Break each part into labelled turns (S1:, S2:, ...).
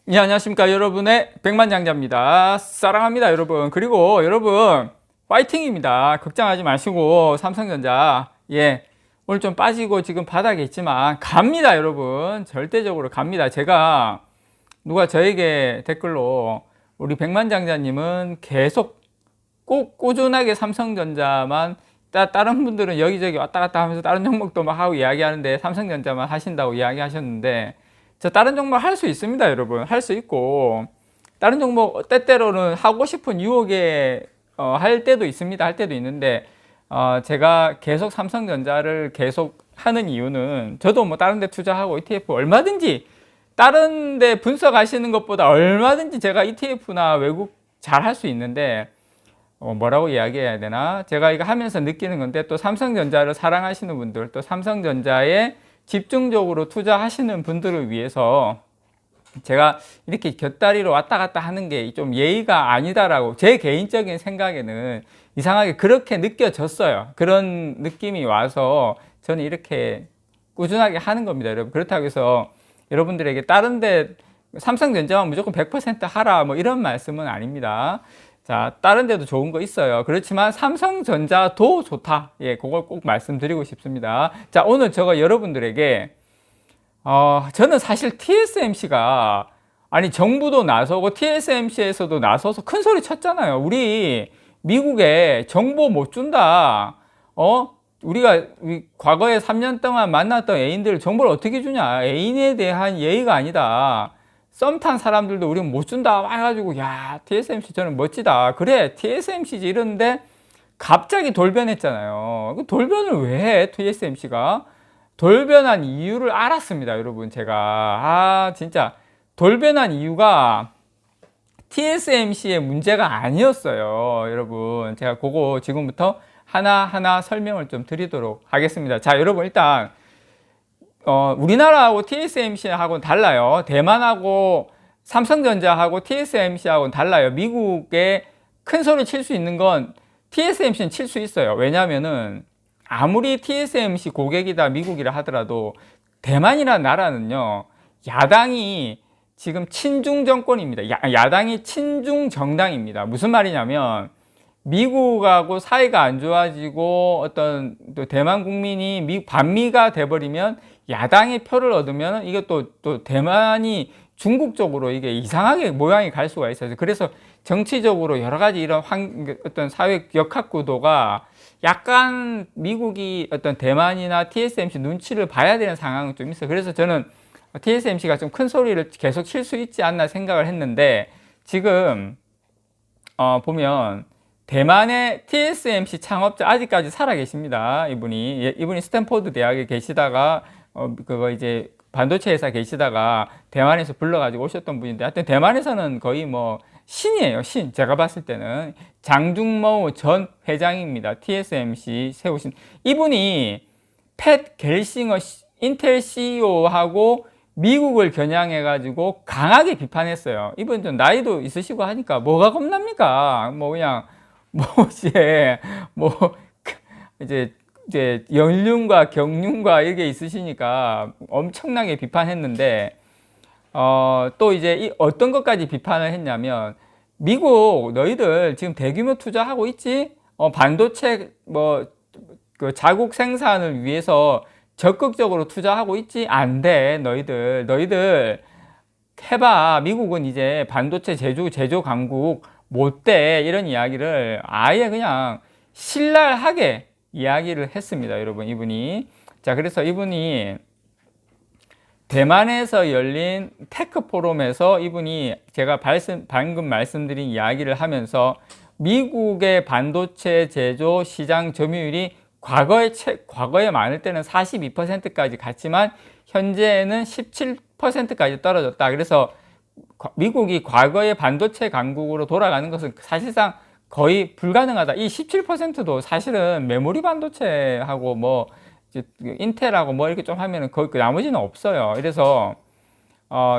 S1: 예, 안녕하십니까. 여러분의 백만장자입니다. 사랑합니다, 여러분. 그리고 여러분, 파이팅입니다. 걱정하지 마시고, 삼성전자, 예, 오늘 좀 빠지고 지금 바닥에 있지만, 갑니다, 여러분. 절대적으로 갑니다. 제가, 누가 저에게 댓글로, 우리 백만장자님은 계속 꼭 꾸준하게 삼성전자만, 다른 분들은 여기저기 왔다 갔다 하면서 다른 종목도 막 하고 이야기하는데, 삼성전자만 하신다고 이야기하셨는데, 저 다른 종목 할 수 있습니다, 여러분. 할 수 있고 다른 종목 때때로는 하고 싶은 유혹에 할 때도 있습니다. 할 때도 있는데 제가 계속 삼성전자를 계속 하는 이유는 저도 뭐 다른 데 투자하고 ETF 얼마든지 다른 데 분석하시는 것보다 얼마든지 제가 ETF나 외국 잘 할 수 있는데 뭐라고 이야기해야 되나? 제가 이거 하면서 느끼는 건데 또 삼성전자를 사랑하시는 분들 또 삼성전자에 집중적으로 투자하시는 분들을 위해서 제가 이렇게 곁다리로 왔다 갔다 하는 게 좀 예의가 아니다라고 제 개인적인 생각에는 이상하게 그렇게 느껴졌어요. 그런 느낌이 와서 저는 이렇게 꾸준하게 하는 겁니다, 여러분. 그렇다고 해서 여러분들에게 다른데 삼성전자만 무조건 100% 하라 뭐 이런 말씀은 아닙니다. 자, 다른 데도 좋은 거 있어요. 그렇지만 삼성전자도 좋다. 예, 그걸 꼭 말씀드리고 싶습니다. 자, 오늘 제가 여러분들에게 저는 사실 TSMC가 아니 정부도 나서고 TSMC에서도 나서서 큰 소리 쳤잖아요. 우리 미국에 정보 못 준다. 우리가 과거에 3년 동안 만났던 애인들 정보를 어떻게 주냐. 애인에 대한 예의가 아니다. 썸 탄 사람들도 우리는 못 준다 해가지고 야 TSMC 저는 멋지다. 그래 TSMC지 이러는데 갑자기 돌변했잖아요. 그 돌변을 왜 해 TSMC가? 돌변한 이유를 알았습니다, 여러분. 제가 진짜 돌변한 이유가 TSMC의 문제가 아니었어요, 여러분. 제가 그거 지금부터 하나하나 설명을 좀 드리도록 하겠습니다. 자, 여러분 일단 우리나라하고 TSMC하고는 달라요. 대만하고 삼성전자하고 TSMC하고는 달라요. 미국에 큰 소리 칠 수 있는 건 TSMC는 칠 수 있어요. 왜냐면은 아무리 TSMC 고객이다 미국이라 하더라도 대만이라는 나라는요, 야당이 지금 친중 정권입니다. 야당이 친중 정당입니다. 무슨 말이냐면 미국하고 사이가 안 좋아지고 어떤 또 대만 국민이 반미가 돼버리면 야당의 표를 얻으면 이게 또 대만이 중국 쪽으로 이게 이상하게 모양이 갈 수가 있어요. 그래서 정치적으로 여러 가지 이런 어떤 사회 역학 구도가 약간 미국이 어떤 대만이나 TSMC 눈치를 봐야 되는 상황은 좀 있어요. 그래서 저는 TSMC가 좀 큰 소리를 계속 칠 수 있지 않나 생각을 했는데 지금 보면 대만의 TSMC 창업자 아직까지 살아 계십니다. 이분이 스탠포드 대학에 계시다가 그거 이제 반도체 회사 계시다가 대만에서 불러가지고 오셨던 분인데 하여튼 대만에서는 거의 뭐 신이에요. 신. 제가 봤을 때는 장중모 전 회장입니다. TSMC 세우신 이분이 팻 겔싱어 인텔 CEO하고 미국을 겨냥해가지고 강하게 비판했어요. 이분 좀 나이도 있으시고 하니까 뭐가 겁납니까? 뭐 그냥 뭐 이제 연륜과 경륜과 이게 있으시니까 엄청나게 비판했는데 또 이제 어떤 것까지 비판을 했냐면 미국 너희들 지금 대규모 투자하고 있지? 반도체 그 자국 생산을 위해서 적극적으로 투자하고 있지? 안 돼. 너희들 해봐. 미국은 이제 반도체 제조 강국 못 돼. 이런 이야기를 아예 그냥 신랄하게 이야기를 했습니다, 여러분. 이분이. 자, 그래서 이분이 대만에서 열린 테크 포럼에서 이분이 제가 방금 말씀드린 이야기를 하면서 미국의 반도체 제조 시장 점유율이 과거에 많을 때는 42%까지 갔지만 현재는 17%까지 떨어졌다. 그래서 미국이 과거의 반도체 강국으로 돌아가는 것은 사실상 거의 불가능하다. 이 17%도 사실은 메모리 반도체하고 뭐 인텔하고 뭐 이렇게 좀 하면은 거의 나머지는 없어요. 그래서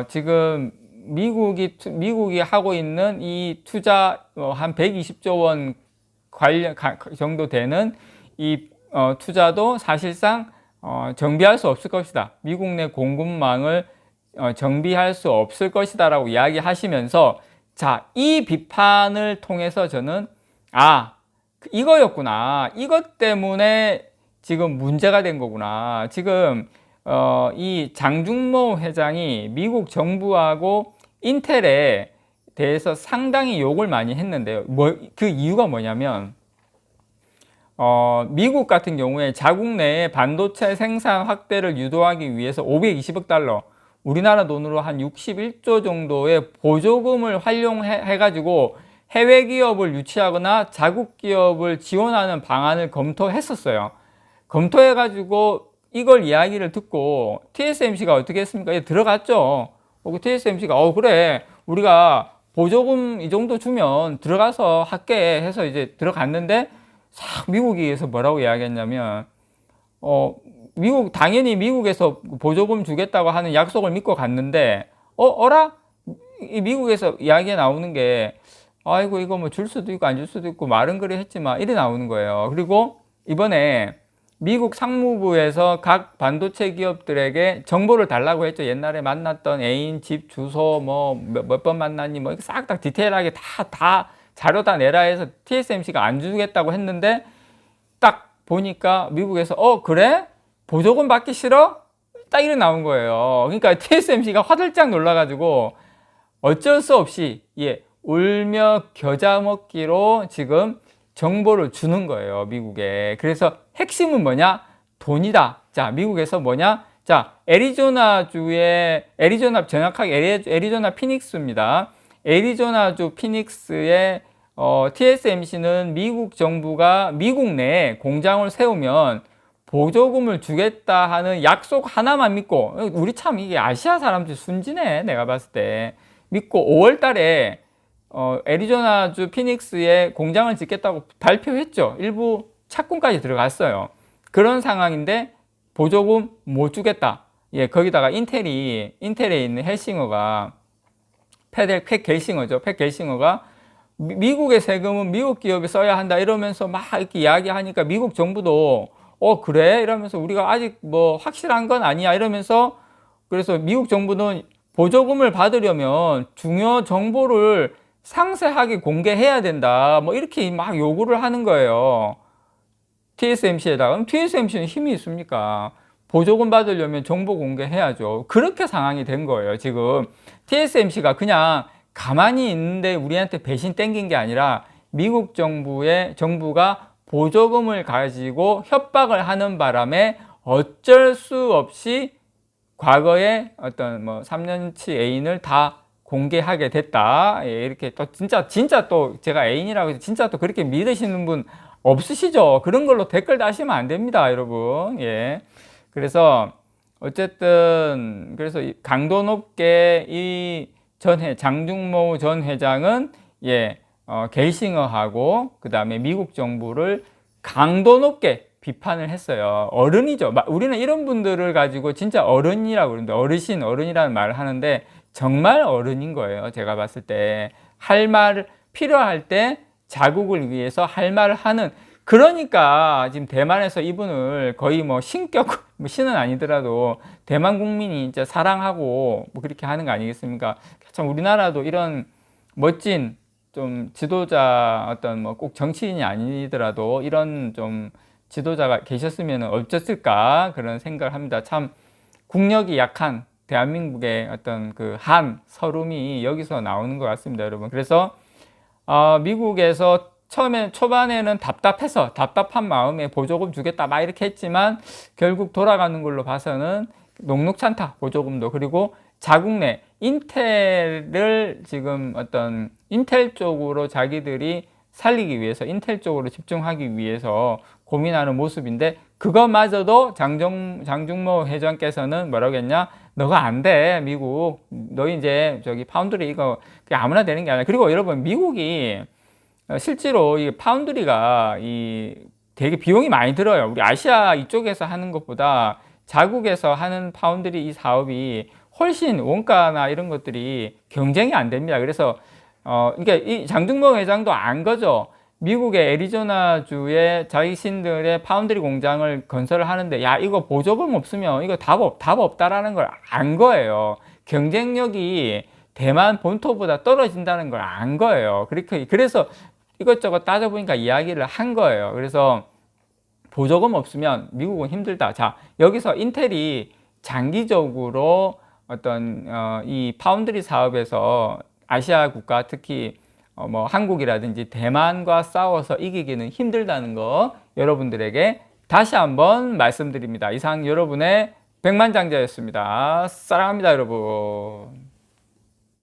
S1: 지금 미국이 하고 있는 이 투자 한 120조 원 정도 되는 이 투자도 사실상 정비할 수 없을 것이다. 미국 내 공급망을 정비할 수 없을 것이다 라고 이야기하시면서, 자, 이 비판을 통해서 저는 이거였구나, 이것 때문에 지금 문제가 된 거구나. 지금 이 장중모 회장이 미국 정부하고 인텔에 대해서 상당히 욕을 많이 했는데요. 그 이유가 뭐냐면, 미국 같은 경우에 자국 내에 반도체 생산 확대를 유도하기 위해서 520억 달러, 우리나라 돈으로 한 61조 정도의 보조금을 활용해가지고 해외 기업을 유치하거나 자국 기업을 지원하는 방안을 검토했었어요. 검토해가지고 이걸 이야기를 듣고 TSMC가 어떻게 했습니까? 들어갔죠. TSMC가 그래, 우리가 보조금 이 정도 주면 들어가서 할게 해서 이제 들어갔는데, 미국에서 뭐라고 이야기했냐면, 당연히 미국에서 보조금 주겠다고 하는 약속을 믿고 갔는데, 이 미국에서 이야기가 나오는 게, 아이고, 이거 뭐 줄 수도 있고 안 줄 수도 있고 말은 그래 했지만, 이래 나오는 거예요. 그리고 이번에 미국 상무부에서 각 반도체 기업들에게 정보를 달라고 했죠. 옛날에 만났던 애인, 집 주소, 몇 번 만났니, 싹 다 디테일하게 다 자료 다 내라 해서 TSMC가 안 주겠다고 했는데, 딱 보니까 미국에서 그래? 보조금 받기 싫어? 딱 이래 나온 거예요. 그러니까 TSMC가 화들짝 놀라가지고 어쩔 수 없이 울며 겨자 먹기로 지금 정보를 주는 거예요, 미국에. 그래서 핵심은 뭐냐? 돈이다. 자, 미국에서 뭐냐? 자, 정확하게 애리조나 피닉스입니다. 애리조나주 피닉스의 TSMC는 미국 정부가 미국 내에 공장을 세우면 보조금을 주겠다 하는 약속 하나만 믿고, 우리 참 이게 아시아 사람들 순진해, 내가 봤을 때. 믿고 5월 달에 애리조나주 피닉스에 공장을 짓겠다고 발표했죠. 일부 착공까지 들어갔어요. 그런 상황인데 보조금 못 주겠다. 거기다가 인텔에 있는 헬싱어가 팻 겔싱어가 미국의 세금은 미국 기업이 써야 한다 이러면서 막 이렇게 이야기하니까 미국 정부도 그래? 이러면서 우리가 아직 확실한 건 아니야 이러면서, 그래서 미국 정부는 보조금을 받으려면 중요 정보를 상세하게 공개해야 된다, 이렇게 막 요구를 하는 거예요, TSMC에다가. 그럼 TSMC는 힘이 있습니까? 보조금 받으려면 정보 공개해야죠. 그렇게 상황이 된 거예요. 지금 TSMC가 그냥 가만히 있는데 우리한테 배신 땡긴 게 아니라 미국 정부가 보조금을 가지고 협박을 하는 바람에 어쩔 수 없이 과거에 어떤 3년치 애인을 다 공개하게 됐다. 이렇게 또 진짜 또 제가 애인이라고 해서 진짜 또 그렇게 믿으시는 분 없으시죠? 그런 걸로 댓글 다시면 안 됩니다, 여러분. 그래서 어쨌든 그래서 강도 높게 이 장중모 전 회장은 겔싱어하고 그 다음에 미국 정부를 강도 높게 비판을 했어요. 어른이죠. 우리는 이런 분들을 가지고 진짜 어른이라고 그러는데, 어른이라는 말을 하는데 정말 어른인 거예요. 제가 봤을 때 필요할 때 자국을 위해서 할 말을 하는. 그러니까 지금 대만에서 이분을 거의 신은 아니더라도 대만 국민이 진짜 사랑하고 그렇게 하는 거 아니겠습니까? 참 우리나라도 이런 멋진 좀 지도자, 꼭 정치인이 아니더라도 이런 좀 지도자가 계셨으면 어땠을까, 그런 생각을 합니다. 참 국력이 약한 대한민국의 그 서름이 여기서 나오는 것 같습니다, 여러분. 그래서 미국에서 초반에는 답답한 마음에 보조금 주겠다 막 이렇게 했지만 결국 돌아가는 걸로 봐서는 녹록찮다, 보조금도. 그리고 자국 내 인텔을 지금 인텔 쪽으로 자기들이 살리기 위해서, 인텔 쪽으로 집중하기 위해서 고민하는 모습인데, 그것마저도 장중모 회장께서는 뭐라고 했냐? 너가 안 돼, 미국. 너 이제 파운드리 이거 그냥 아무나 되는 게 아니야. 그리고 여러분, 미국이 실제로 이 파운드리가 되게 비용이 많이 들어요. 우리 아시아 이쪽에서 하는 것보다 자국에서 하는 파운드리 이 사업이 훨씬 원가나 이런 것들이 경쟁이 안 됩니다. 그래서 그러니까 이 장중모 회장도 안 거죠. 미국의 애리조나주에 자신들의 파운드리 공장을 건설을 하는데, 이거 보조금 없으면 이거 답 없다라는 걸 안 거예요. 경쟁력이 대만 본토보다 떨어진다는 걸 안 거예요. 그래서 이것저것 따져보니까 이야기를 한 거예요. 그래서 보조금 없으면 미국은 힘들다. 자, 여기서 인텔이 장기적으로 어떤 이 파운드리 사업에서 아시아 국가, 특히 뭐 한국이라든지 대만과 싸워서 이기기는 힘들다는 거 여러분들에게 다시 한번 말씀드립니다. 이상 여러분의 백만장자였습니다. 사랑합니다, 여러분.